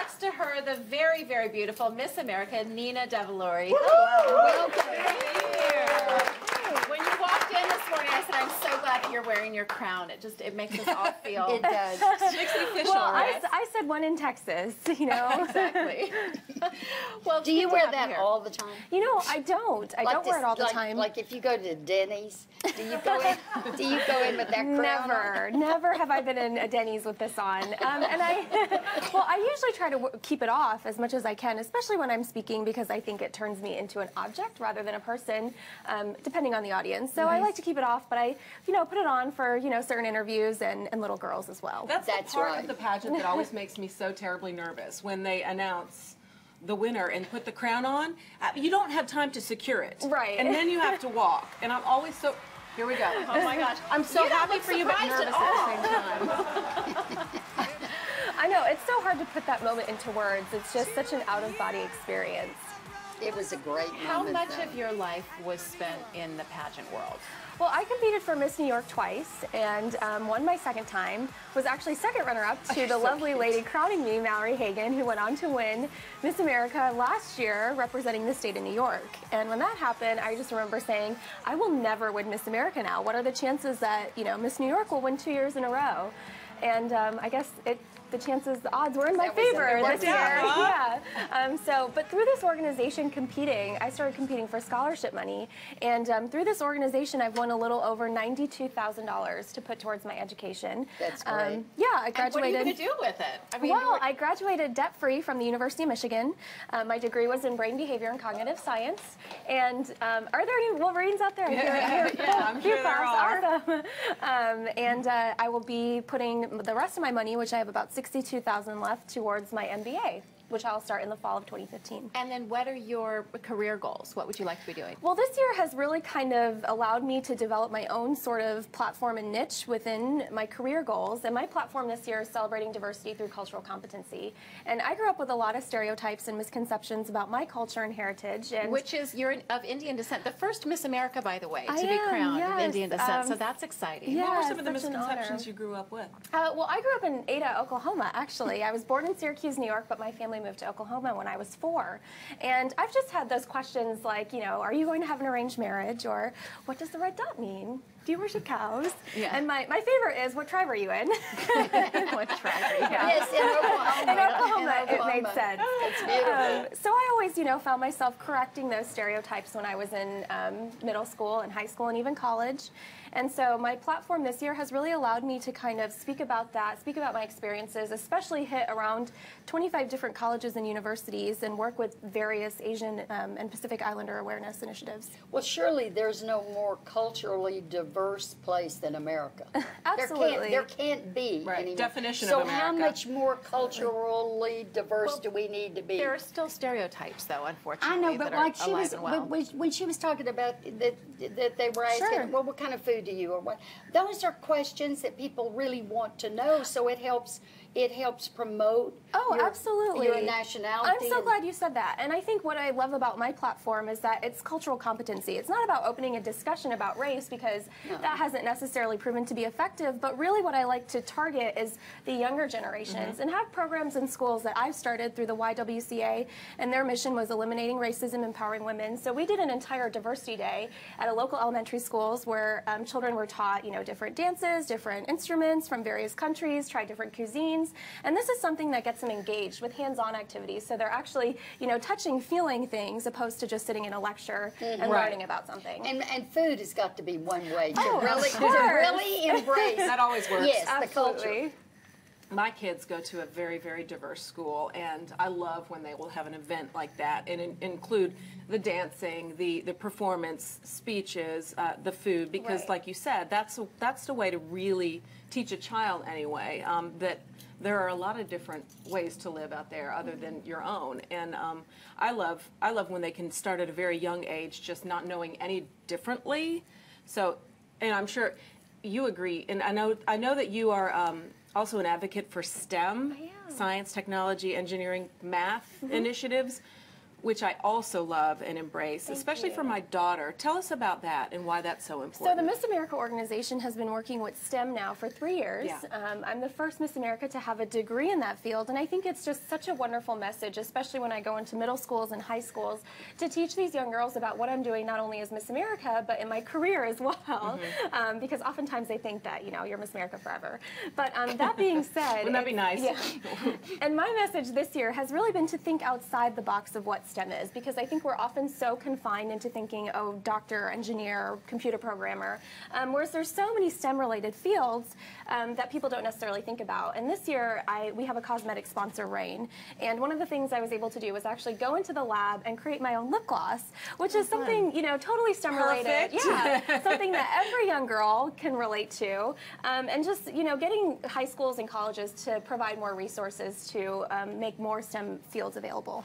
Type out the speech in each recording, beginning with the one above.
next to her, the very, very beautiful Miss America, Nina Davuluri. Welcome. When you walked in this morning, I said, I'm so glad that you're wearing your crown. It makes us all feel... It does. It makes it official, well, right? I said one in Texas, you know. Exactly. Well, do you wear that all the time? You know, I don't. I don't wear it all the time. Like if you go to Denny's, do you go in? Do you go in with that crown on? Never have I been in a Denny's with this on. And I usually try to keep it off as much as I can, especially when I'm speaking, because I think it turns me into an object rather than a person, depending on the audience. So I like to keep it off, but I, put it on for, certain interviews and little girls as well. That's the part right. of the pageant that always makes me so terribly nervous when they announce the winner and put the crown on. You don't have time to secure it. Right. And then you have to walk. And I'm always so... Here we go. Oh my gosh. I'm so You don't happy look for you, but surprised nervous at at the same time. I know, it's so hard to put that moment into words. It's just such an out-of-body experience. It was a great moment. How much of your life was spent in the pageant world? Well, I competed for Miss New York twice and won my second time. Was actually second runner-up to the lovely lady crowning me, Mallory Hagan, who went on to win Miss America last year representing the state of New York. And when that happened, I just remember saying, I will never win Miss America now. What are the chances that, Miss New York will win 2 years in a row? And I guess the odds were in my favor this year. Yeah. But through this organization I started competing for scholarship money, and through this organization, I've won a little over $92,000 to put towards my education. That's great. Yeah, I graduated. And what are you going to do with it? I mean, I graduated debt-free from the University of Michigan. My degree was in brain behavior and cognitive science. And are there any Wolverines out there? Yeah, I'm sure there are. Awesome. And I will be putting the rest of my money, which I have about $62,000 left, towards my MBA, which I'll start in the fall of 2015. And then what are your career goals? What would you like to be doing? Well, this year has really kind of allowed me to develop my own sort of platform and niche within my career goals. And my platform this year is celebrating diversity through cultural competency. And I grew up with a lot of stereotypes and misconceptions about my culture and heritage. And which is, you're of Indian descent. The first Miss America, by the way, to be crowned of Indian descent. So that's exciting. Yeah, what were some of the such an misconceptions you grew up with? Well, I grew up in Ada, Oklahoma, actually. I was born in Syracuse, New York, but my family moved to Oklahoma when I was 4. And I've just had those questions like, are you going to have an arranged marriage? Or what does the red dot mean? Do you worship cows? Yeah. And my favorite is, what tribe are you in? What tribe are you in? Yes, in Oklahoma, it made sense. It's beautiful. So I always, found myself correcting those stereotypes when I was in middle school and high school and even college. And so my platform this year has really allowed me to kind of speak about that, speak about my experiences, especially hit around 25 different colleges and universities and work with various Asian and Pacific Islander awareness initiatives. Well, surely there's no more culturally diverse place than America. Absolutely. There can't be. Right. Anymore. Definition so of America. how much more culturally diverse do we need to be? There are still stereotypes, though, unfortunately. I know, but like she was, well. when she was talking about that they were asking, Sure. well, what kind of food do you, or what? Those are questions that people really want to know. So it helps promote. Absolutely. Your nationality. I'm so glad you said that. And I think what I love about my platform is that it's cultural competency. It's not about opening a discussion about race, because that hasn't necessarily proven to be effective, but really what I like to target is the younger generations and have programs in schools that I've started through the YWCA, and their mission was eliminating racism, empowering women. So we did an entire diversity day at a local elementary schools where children were taught, different dances, different instruments from various countries, tried different cuisines. And this is something that gets them engaged with hands-on activities. So they're actually, touching, feeling things, opposed to just sitting in a lecture and learning about something. And food has got to be one way to of really embrace. That always works. Yes, Absolutely. the culture. My kids go to a very, very diverse school, and I love when they will have an event like that and include the dancing, the performance, speeches, the food, because like you said, that's the way to really teach a child anyway, that there are a lot of different ways to live out there other than your own. And I love when they can start at a very young age just not knowing any differently. So, and I'm sure you agree, and I know that you are also an advocate for STEM, science, technology, engineering, math initiatives. which I also love and embrace, especially for my daughter. Tell us about that and why that's so important. So the Miss America organization has been working with STEM now for 3 years. Yeah. I'm the first Miss America to have a degree in that field, and I think it's just such a wonderful message, especially when I go into middle schools and high schools, to teach these young girls about what I'm doing not only as Miss America, but in my career as well, because oftentimes they think that, you know, you're Miss America forever. But that being said... Wouldn't that be nice? Yeah. And my message this year has really been to think outside the box of what STEM is, because I think we're often so confined into thinking, oh, doctor, engineer, computer programmer, whereas there's so many STEM-related fields that people don't necessarily think about. And this year, we have a cosmetic sponsor, Rain, and one of the things I was able to do was actually go into the lab and create my own lip gloss, which is something, you know, totally STEM-related. Yeah, something that every young girl can relate to, and just, you know, getting high schools and colleges to provide more resources to make more STEM fields available.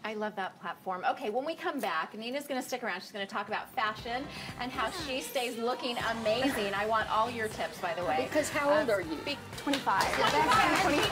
I love that platform. Okay, when we come back, Nina's going to stick around. She's going to talk about fashion and how she stays looking amazing. I want all your tips, by the way. Because how old are you? 25. 25.